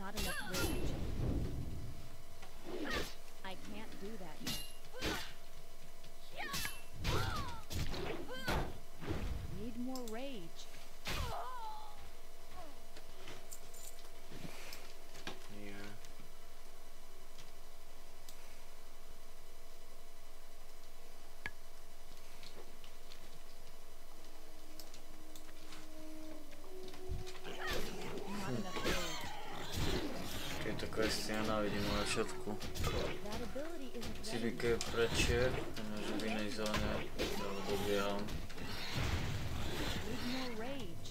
Not enough rage. I can't do that yet. Need more rage. Yeah. Not enough rage. Tieto questy nenávidím na začiatku. That ability isn't Si ready. vykeje prečie, že v inej zóne, ale dobieham. Need more rage.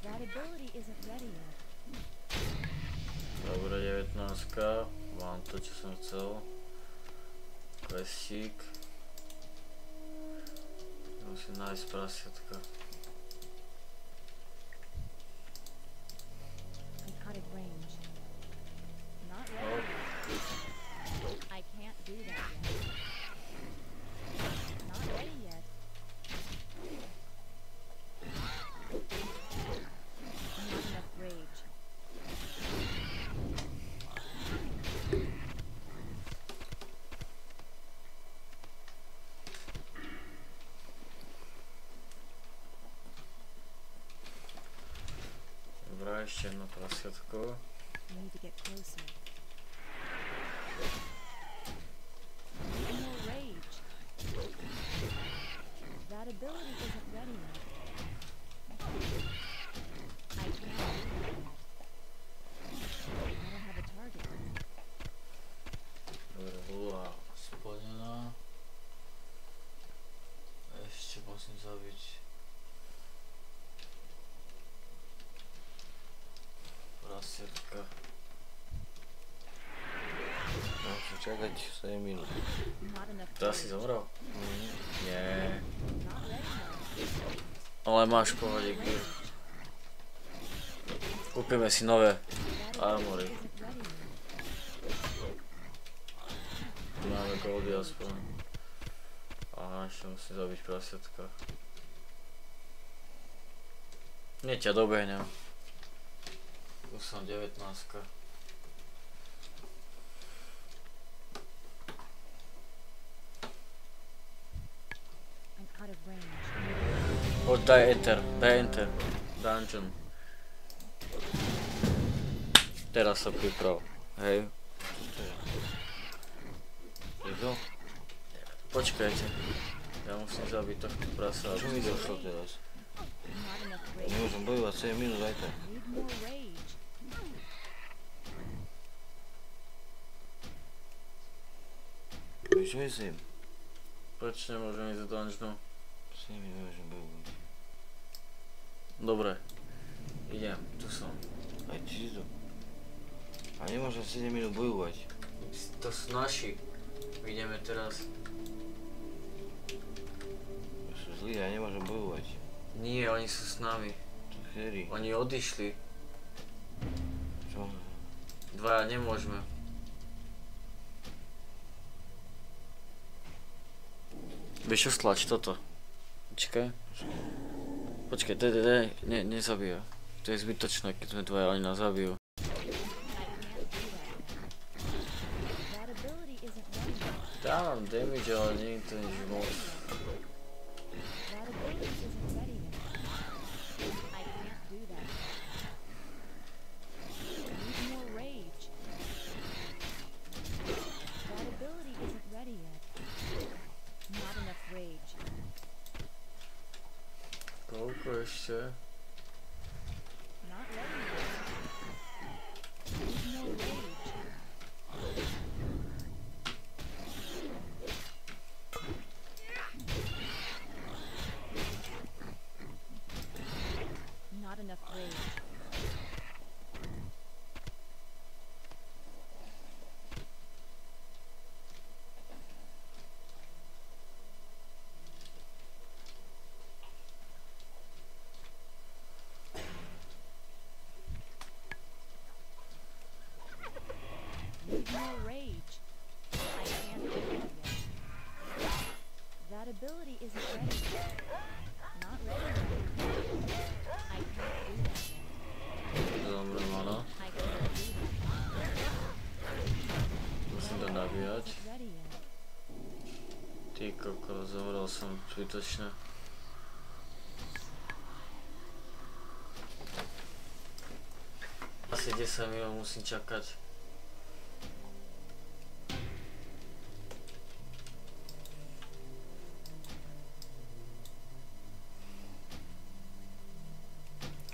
That ability isn't ready yet. Dobre, 19. Mám to, čo som chcel. Questík. Musím nájsť prasiatka. I'm out of range. Not ready. I can't do that yet. Not ready yet. Not enough rage. Dobrá, ešte jedno prasiatko. I need to get closer. Need more rage. That ability isn't ready yet. I can't do that yet. I don't have a target. Dobre, bola splnená. Ešte musím zabiť prasiatka. Musím čakať 7 minút. Not enough Teraz si rage. zomrel? Nie. Not ready yet. Ale máš pohodík. Kúpime si nové That armory. ability isn't ready yet. Máme goldy aspoň. Aha, ešte musím zabiť prasiatka. Nie ťa dobehnem. Tu som 19. I'm out of range. Poď daj enter, daj enter. Dungeon. Teraz sa priprav. Hej. Je to? Počkajte. Ja musím zabiť tohto prasa. Čo mi došlo teraz? Not enough rage. Nemôžem bojovať 7 minút aj tak. Need more rage. Čo myslím? Prečo nemôžem ísť do dungeonu? 7 minút nemôžem bojovať. Dobre. Idem, tu som. Aj ty si to. A nemôžem 7 minút bojovať. To sú naši. Ideme teraz. Ja som zlý, ja nemôžem bojovať. Nie, oni sú s nami. To kedy? Oni odišli. Čo? Dvaja nemôžeme. Vieš čo, stlač toto. Počkaj. Počkaj, nezabíja. To je zbytočné, keď sme dvaja, oni nás zabijú. That ability isn't ready yet. Dávam damage, ale nie je to nič moc. That ability isn't ready yet. I can't do that. Need more rage. That ability isn't ready yet. Not enough rage. Koľko ešte? Not ready yet. Need more rage. Not enough rage. Need more rage. I can't do that yet. That ability isn't ready yet. Not ready yet. I can't do that yet. som zbytočné. Asi 10 minút musím čakať.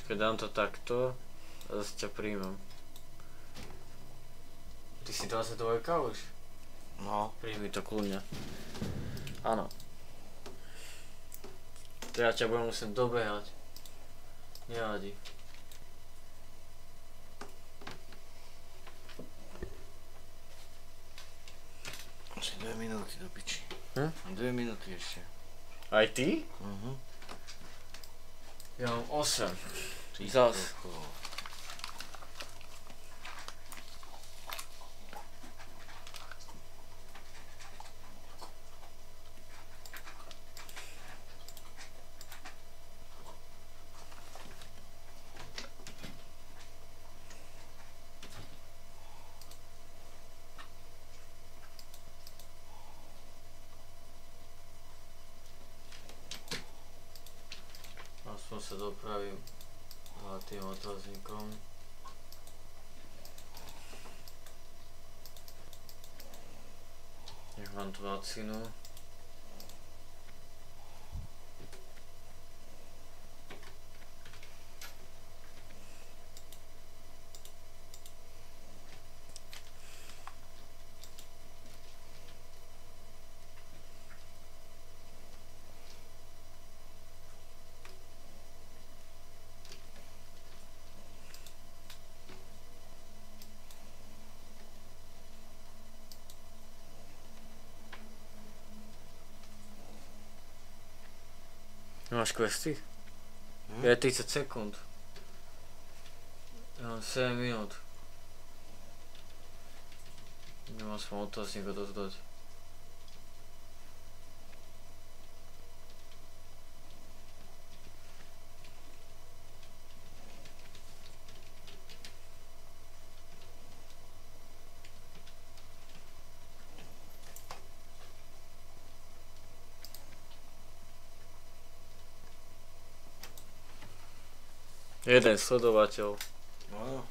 Keď dám to takto, a zase ťa príjmem. Ty si 22 už? No. Príjmi to kľudne. Áno. To ja ťa budem musieť dobehať. Nevadí. Asi 2 minúty do piči. 2 Hm? minúty ešte. Aj ty? Ja mám 8. Zas. Aspoň sa dopravím za tým otáznikom. Nech mám tú vacínu. Máš questy? Je 30 sekúnd. Ja mám 7 minút. Nemám aspoň otáznik odozdať. Jeden sledovateľ. No.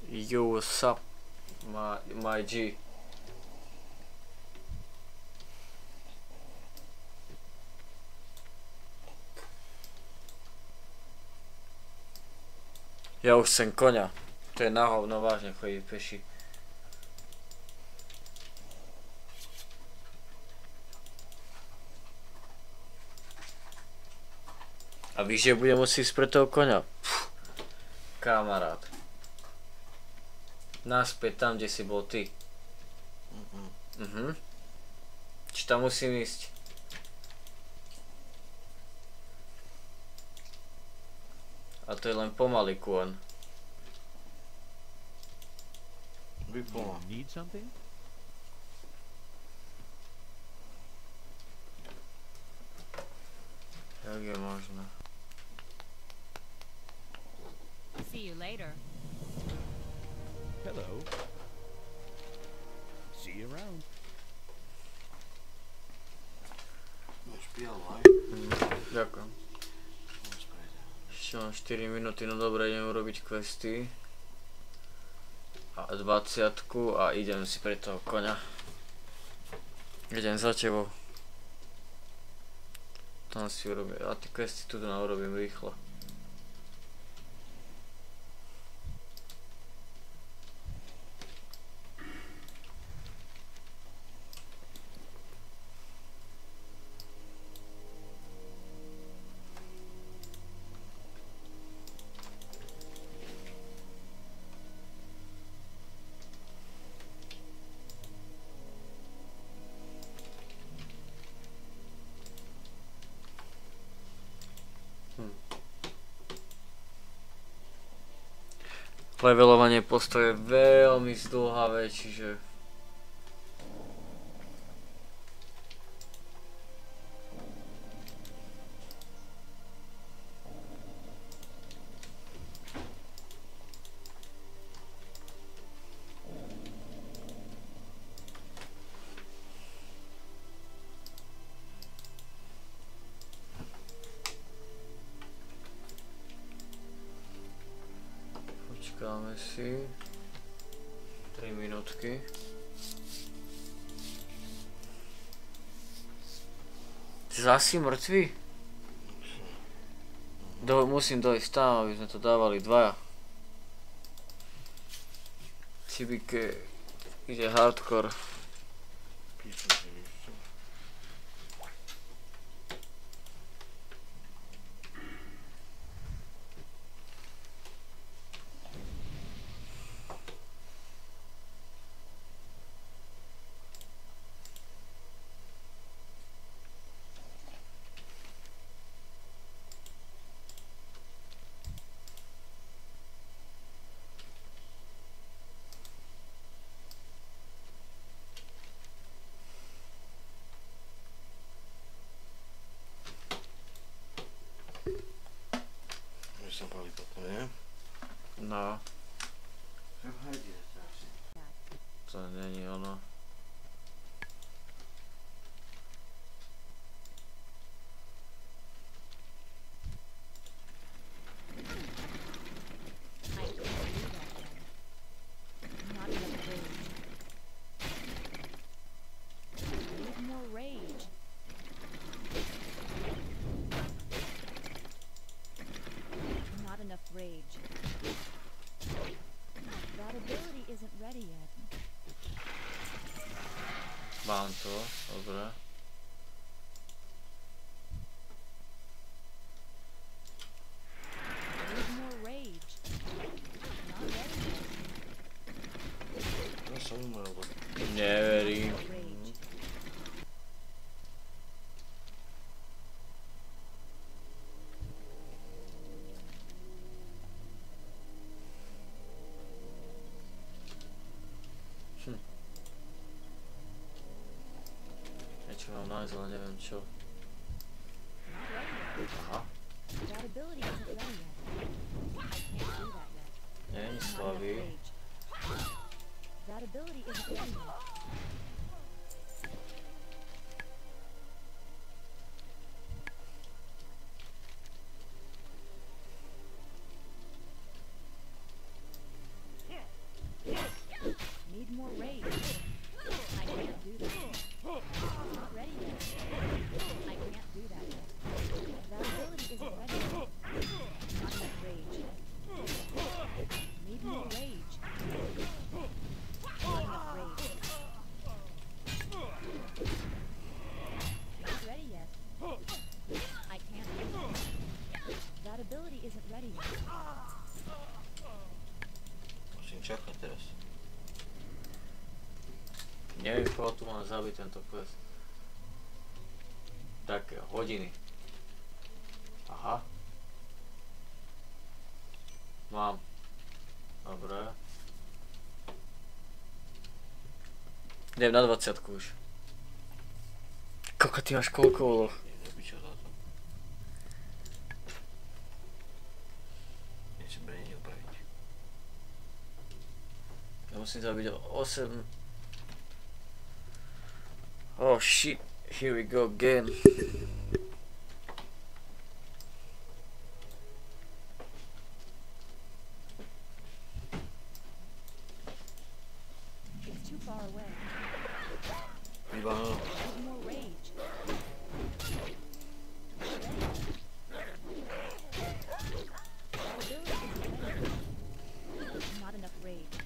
Yo, what's up, my G? Ja už chcem koňa. To je na hovno vážne chodiť peši. A víš, že budem musieť ísť pre toho koňa? Pff, kamarát. Naspäť tam, kde si bol ty. Či tam musím ísť? A to je len pomalý kôň. Vypomá. Need something? Jak je možné? See you later. Hello. See you around. Máš pijalu, aj? Ďakujem. Ešte mám 4 minúty, no dobre, idem urobiť questy. A 20 a idem si pre toho koňa. Idem za tebou. Tam si urobím, a tie questy tu urobím rýchlo. Levelovanie postoje je veľmi zdĺhavé, čiže Počkáme si 3 minútky. Ty zasi mŕtvy? Musím dojsť tam, aby sme to dávali dvaja. Cibike ide hardcore. Píšem si ešte. Sa pali potom, nie? No, Však hajde sa asi. to není ono. I can't do that yet. Not enough rage. Need more rage. Not enough rage. That ability isn't ready yet. Mám to, dobre. Need more rage. Not ready yet. Ja som umrel, bo Neverím. Not rage. Niečo mám nájsť, ale neviem čo. Not ready yet. Aha, That ability isn't ready yet. I can't do that yet. nie je Not enough slabý. rage. That ability isn't ready yet. Need more rage. I can't do that. Not ready yet. I can't do that yet. That ability isn't ready yet. Not enough rage. Need more rage. Not enough rage. Not ready yet. I can't do that. That ability isn't ready yet. musím čakať teraz. Neviem, koho tu mám zabiť tento quest. Také hodiny. Aha. Mám. Dobre. Idem na 20 už. Koko, ty máš koľko úloh? Nie robiť čo za to. Niečo brenie upraviť. Ja musím zabiť 8. Oh shit, here we go again. It's too far away. Iba no. Need more rage. That ability isn't ready. Not enough rage.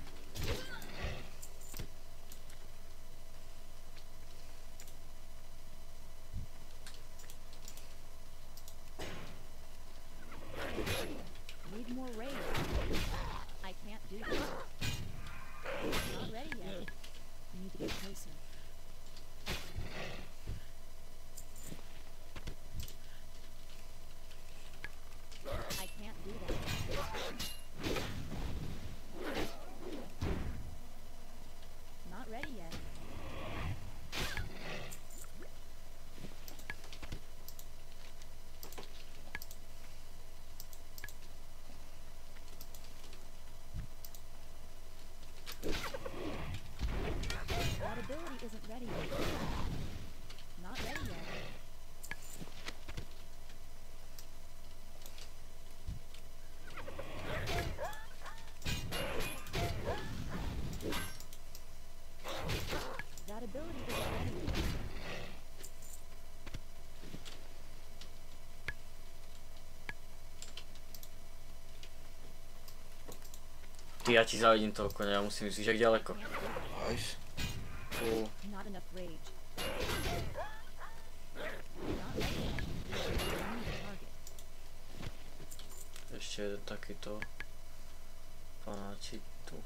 Ty, ja ti zavedím toho konia, ja musím ísť jak ďaleko. Nice. Not enough rage. Not ready yet. I need a target. Ešte jeden takýto panáčik tu.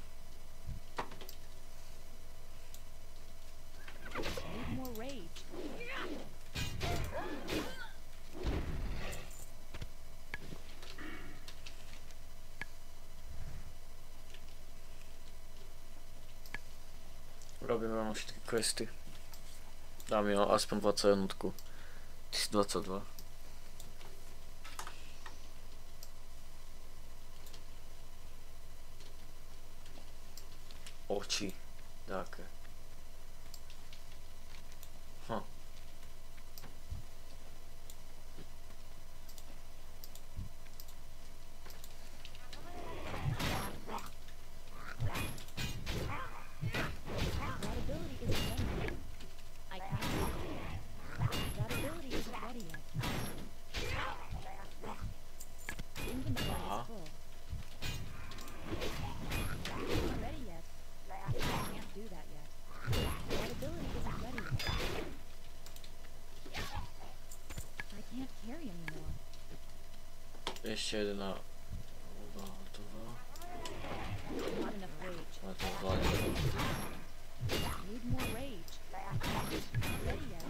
Need more rage. Robíme vám všetky questy. Dám mi aspoň 20 jednotku. 1022. Oči. Také. Hm. That ability isn't ready yet. I can't do it. That ability isn't ready yet. Inventory Aha. is full. Not ready yet. I can't do that yet. That ability isn't ready yet. I can't carry anymore. Ešte jeden na... Not enough rage. Na to zvládne. Need more rage. Not ready yet.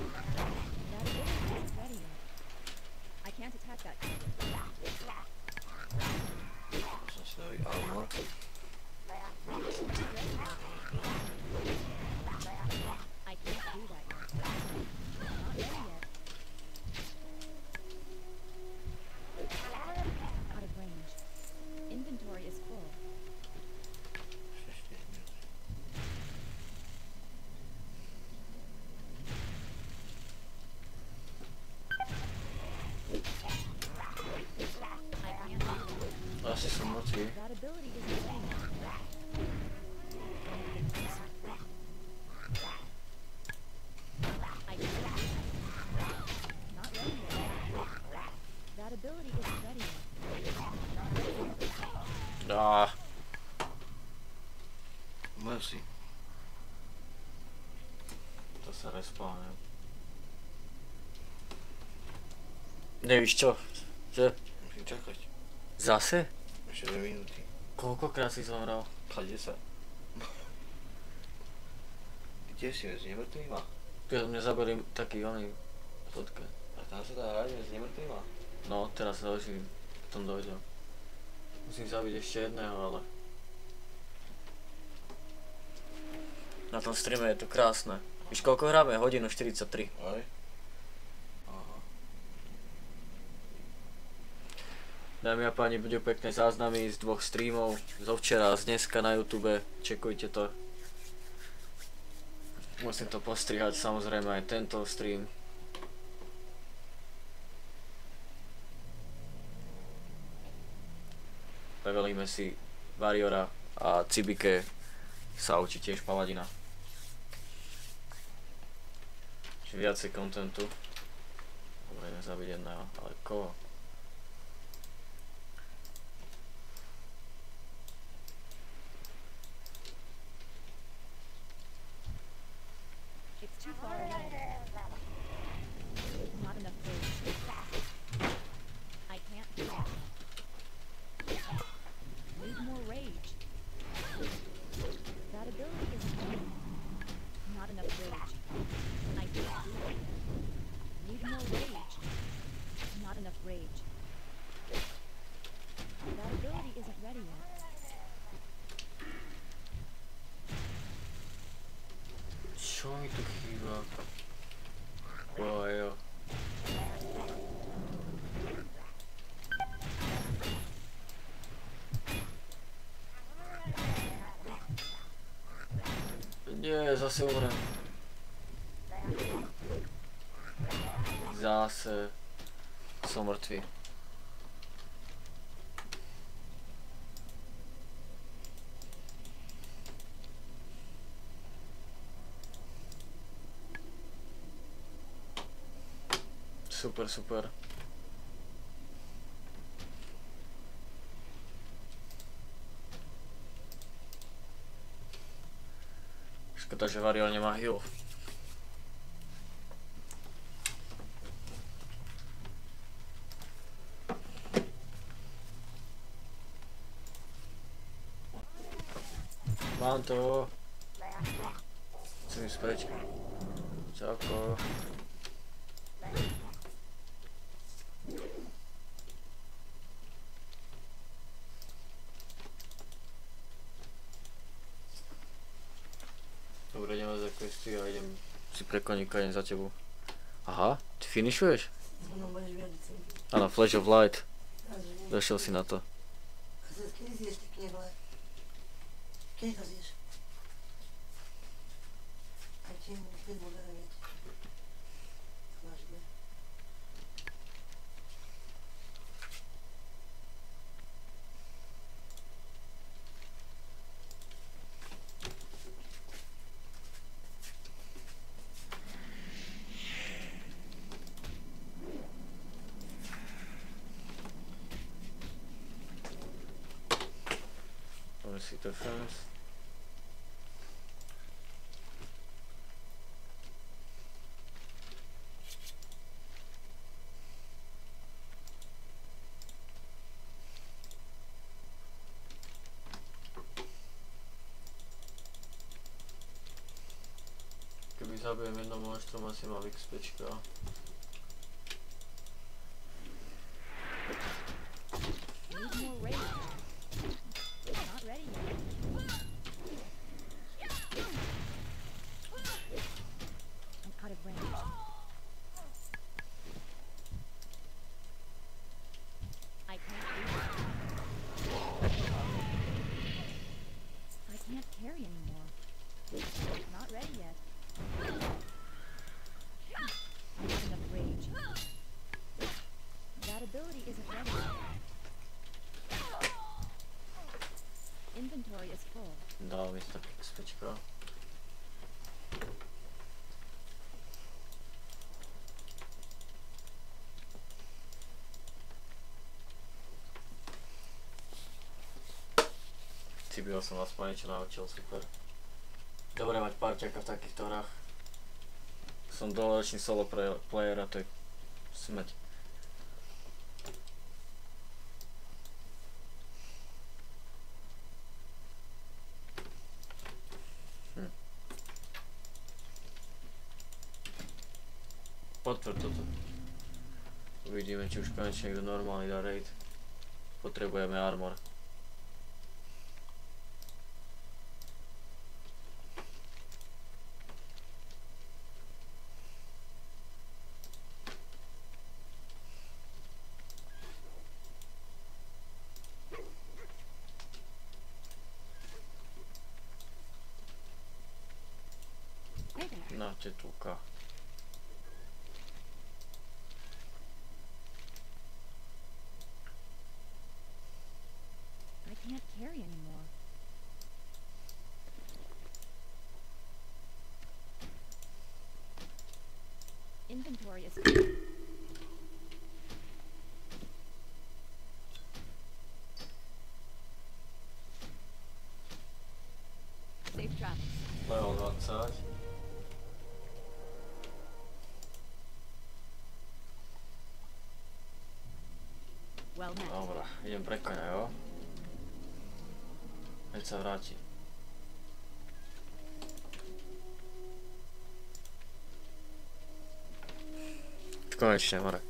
That ability isn't ready yet. I can't attack that target. Som si dal armor. Not ready yet. I can't do that yet. Not ready yet. Out of range. Inventory is full. 6 minút. I can't do that. Asi som mŕtvý. That ability isn't ready yet. I can't do that. Not ready yet. That ability isn't ready yet. Á, Mercy. to sa respawnem. Nevíš čo? Že? Musím čakať. Zase? Ešte 2 minúty. Koľkokrát si zomrel? 10. Kde si s nemrtvýma? Ja mňa zabili taký oný fotke. A tam sa dá hrať s nemrtvýma? No, teraz sa už v tom dojdem. Musím zabiť ešte jedného, ale... Na tom streame je to krásne. Víš koľko hráme? Hodinu 43. Aj? Aha. Dámy a páni, budú pekné záznamy z 2 streamov. Zo včera a z dneska na YouTube. Čekujte to. Musím to postrihať, samozrejme aj tento stream. Levelíme si Variora a Cibike sa učí tiež Paladina. Čiže viacej kontentu. Dobre, nezabiť jedného, ale koho? It's too far away. Not enough rage. I can't do that. Need more rage. That ability isn't ready. Not enough rage. I can't do it. Need more rage. Not enough rage. That ability isn't ready yet. Čo mi tu chýba? Ojo. Nie, zase umrem. Zase som mŕtvý. Super, super. Škoda, že Varial nemá heal. Mám to. Chcem ísť preč. Čauko. Dobre, ideme za questy a idem si pre koníka, idem za tebou. Aha, ty finišuješ? No, budeš vedieť. Áno, Flash of Light. Došiel si na to. Kedy zješ ty kneble? Kedy to zješ? Aj ti už keď bude vedieť. Vážne. Si defense. Keby zabijem jedno monštrum, asi mám XPčka. Need more rage. Not ready yet. I'm out of range. I can't do that. I can't carry anymore. Not ready yet. I have enough rage. That ability isn't ready yet. Inventory is full. Dal mi tak XPčka. Cibil som aspoň niečo naučil, super. Dobre mať parťaka v takýchto hrách. Som dlhoročný solo player a to je smeť. Potvrď toto. Uvidíme, či už konečne niekto normálny dá raid. Potrebujeme armor. Hey there. Na tetulka. I can't carry anymore. Inventory is full. Safe travels. Level 20. Well met. Dobra, idem pre koňa, jo? Veď sa vráti. Konečne, more.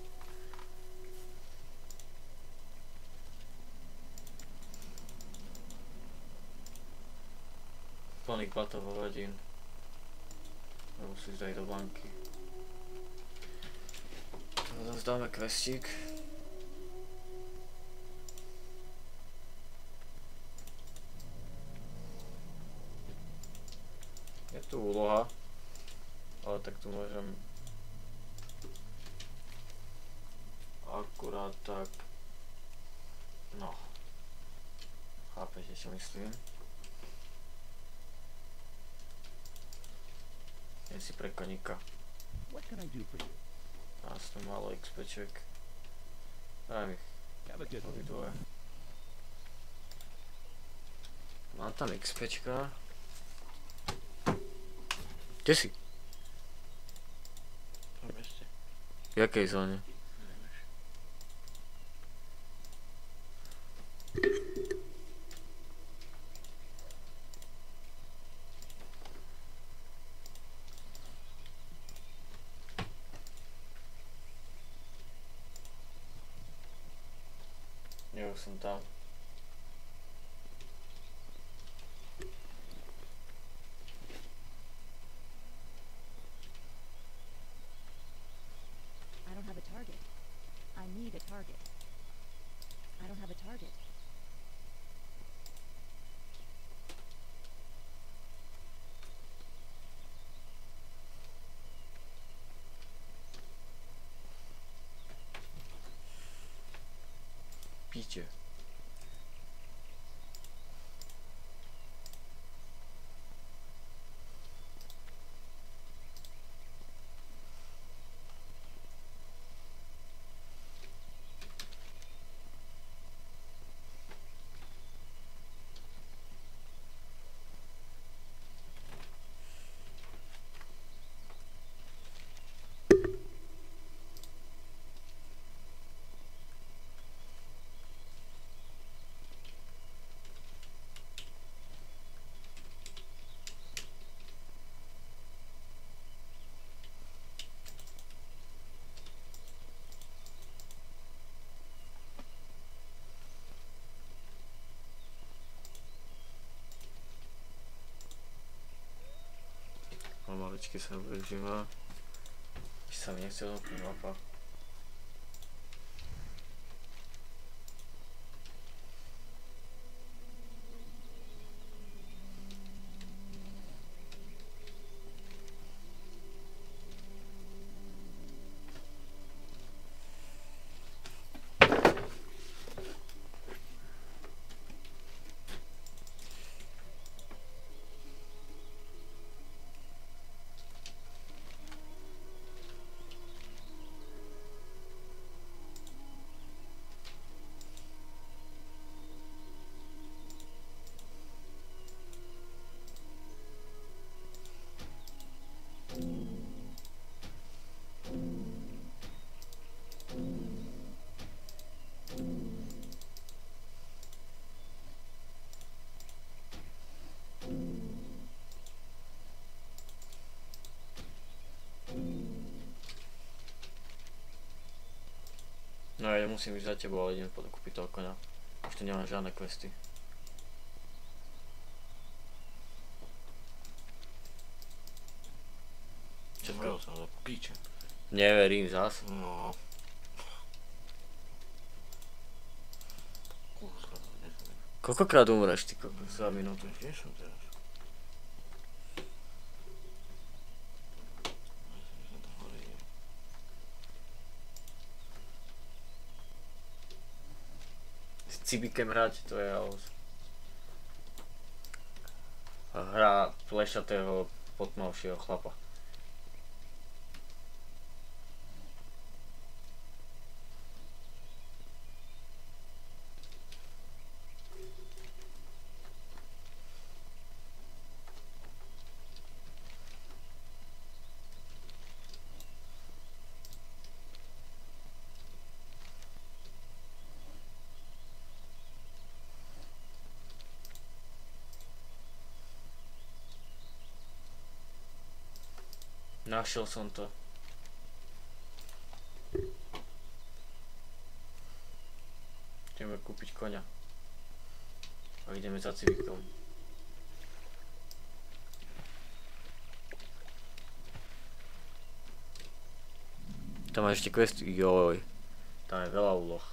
Plný platov hodín. Musíš dať do banky. Zase dáme questík. Je tu úloha, ale tak tu môžem akurát tak, no, chápete, čo myslím. Je si pre koníka. What can I do for you? Nás tu málo XPček. Daj mi Have a good one. obidvoje. Mám tam XPčka. Kde si? Po meste. V jakej zóne? Ja už som tam. I don't have a target. I need a target. I don't have a target. Picie. Pomaličky sa využíva. Ešte sa mi nechce odopnúť mapa. No ja nemusím ísť za tebou, ale idem podokúpiť toho koňa. Už tu nemám žiadne questy. Čo Zmrel som za píče. Neverím zas. No. Kúsla, nezviem. Koľkokrát umreš ty kokos za minútu? Kde som teraz? Myslím, že to hore ide. S cibikem hrať, to je aus. Hra plešatého potmavšieho chlapa. Našiel som to. Ideme kúpiť koňa. A ideme za civikom. Tam máš ešte quest? Joj. Tam je veľa úloh.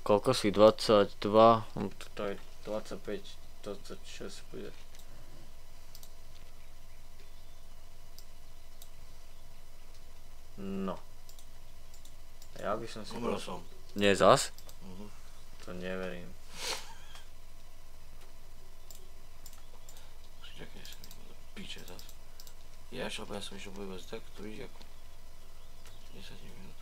Koľko si? 22? To je 25, 26 bude. No. Ja by som si... Umrel som. Nie zas? Mhm. To neverím. Čakaj, sa mi do píče zas. Ja som išiel bojovať tak, to vidíš ako 10 minút.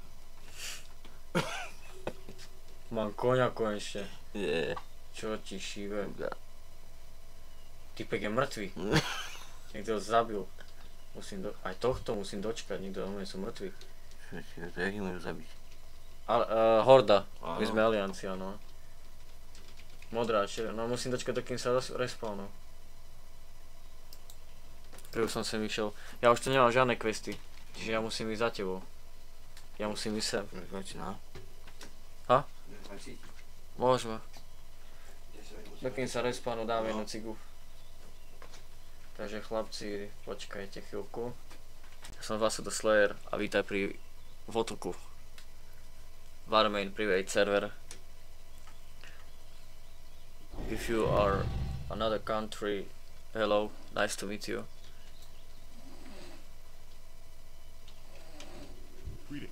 Mám koňa konečne. Nie. Čo ti šíbe? Typek je mŕtvý. Niekto ho zabil. Aj tohto musím dočkať, nikto o mne sú mŕtvi. Čiže to jaký môžu zabiť? Horda, my Áno. sme aliancia, no. Modrá, no musím dočkať, dokým sa respawnú. Prvú som sem išiel. Ja už tu nemám žiadne questy, čiže ja musím ísť za tebou. Ja musím ísť sem. Nechajte na. Ha? Nechajte. Môžeme. Dokým sa respawnú dáme jednu cigu. Takže chlapci, počkajte chvíľku. Ja som Vasudo Slayer a vítaj pri Votoku. Warmain private server. If you are another country, hello, nice to meet you. Greetings.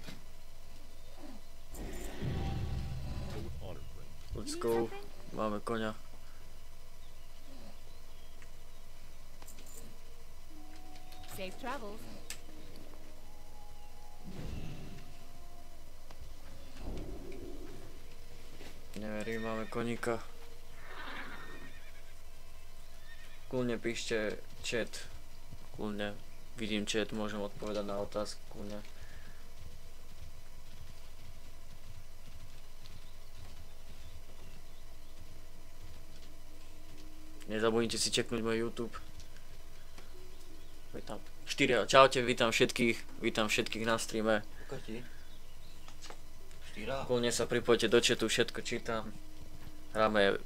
Go with honor, friend. Let's You need go. something? Máme koňa. Safe travels. Neverím, máme koníka. Kľudne píšte chat. Kľudne. Vidím chat, môžem odpovedať na otázku. Kľudne. Nezabudnite si čeknúť môj YouTube. Vítam. 4. Čaute, vítam všetkých na streame. Pokati. 4. Kľudne sa pripojte do chatu, všetko čítam. Hráme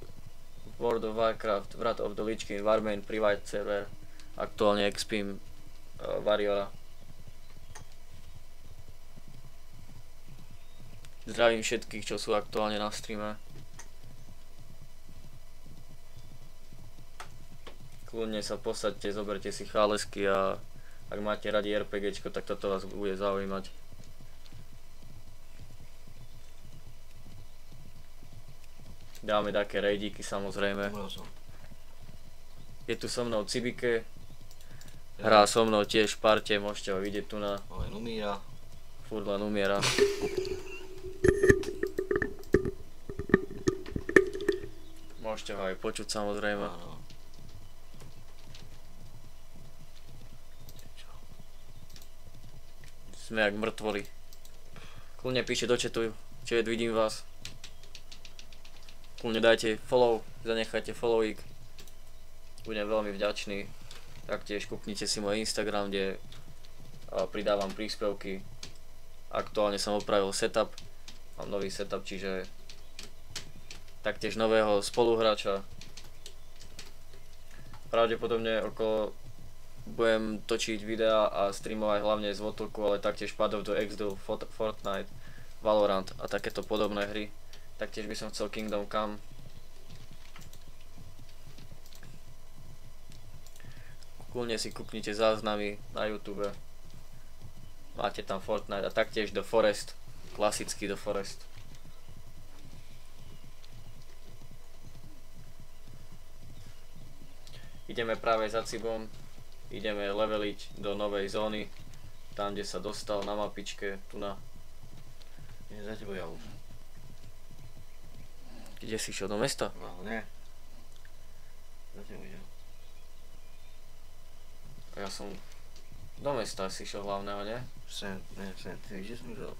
World of Warcraft, Wrath of the Lich King, Warmain, Private Server. Aktuálne expím Warriora. Zdravím všetkých, čo sú aktuálne na streame. Kľudne sa posaďte, zoberte si chálesky a ak máte radi RPGčko, tak toto vás bude zaujímať. Dáme také raidíky samozrejme. Umrel som. Je tu so mnou Cibike. Hrá so mnou tiež v parte, môžete ho vidieť tu na Len umíra. furt len umiera. Môžete ho aj počuť samozrejme. Áno. Sme jak mŕtvoli. Kľudne píšte do chatu, chat, vidím vás. Kľudne dajte follow, zanechajte followík. Budem veľmi vďačný. Taktiež kúknite si môj Instagram, kde pridávam príspevky. Aktuálne som opravil setup. Mám nový setup, čiže taktiež nového spoluhráča. Pravdepodobne budem točiť videá a streamovať hlavne z Votoku, ale taktiež Path of the Exile, Fortnite, Valorant a takéto podobné hry. Taktiež by som chcel Kingdom Come. Kľudne si kúknite záznamy na YouTube. Máte tam Fortnite a taktiež The Forest, klasický The Forest. Ideme práve za Cibom. Ideme leveliť do novej zóny. Tam, kde sa dostal na mapičke. Tu na. Nie za tebou ja už. Kde si išiel? Do mesta? No nie. Za tebou ja. A ja som do mesta si išiel hlavného, nie? Sem, ty víš, že som išiel.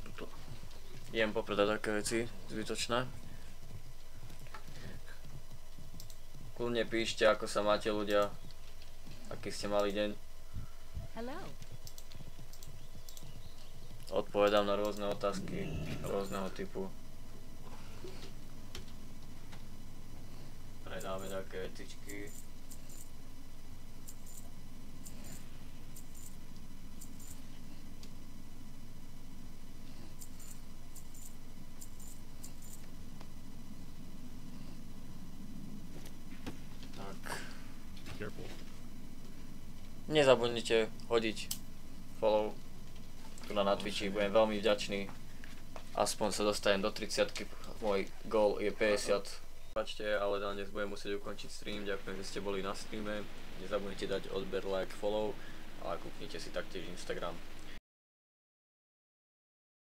Tuto. Idem popredať také veci zbytočné. Kľudne píšte, ako sa máte ľudia. Aký ste mali deň. Hello. Odpovedám na rôzne otázky rôzneho typu. Predáme také vecičky. Careful. Nezabudnite hodiť follow tu na Twitchi, budem veľmi vďačný. Aspoň sa dostanem do 30-ky, môj goal je 50. Páčte, ale dnes budem musieť ukončiť stream, ďakujem, že ste boli na streame. Nezabudnite dať odber, like, follow a kúknite si taktiež Instagram.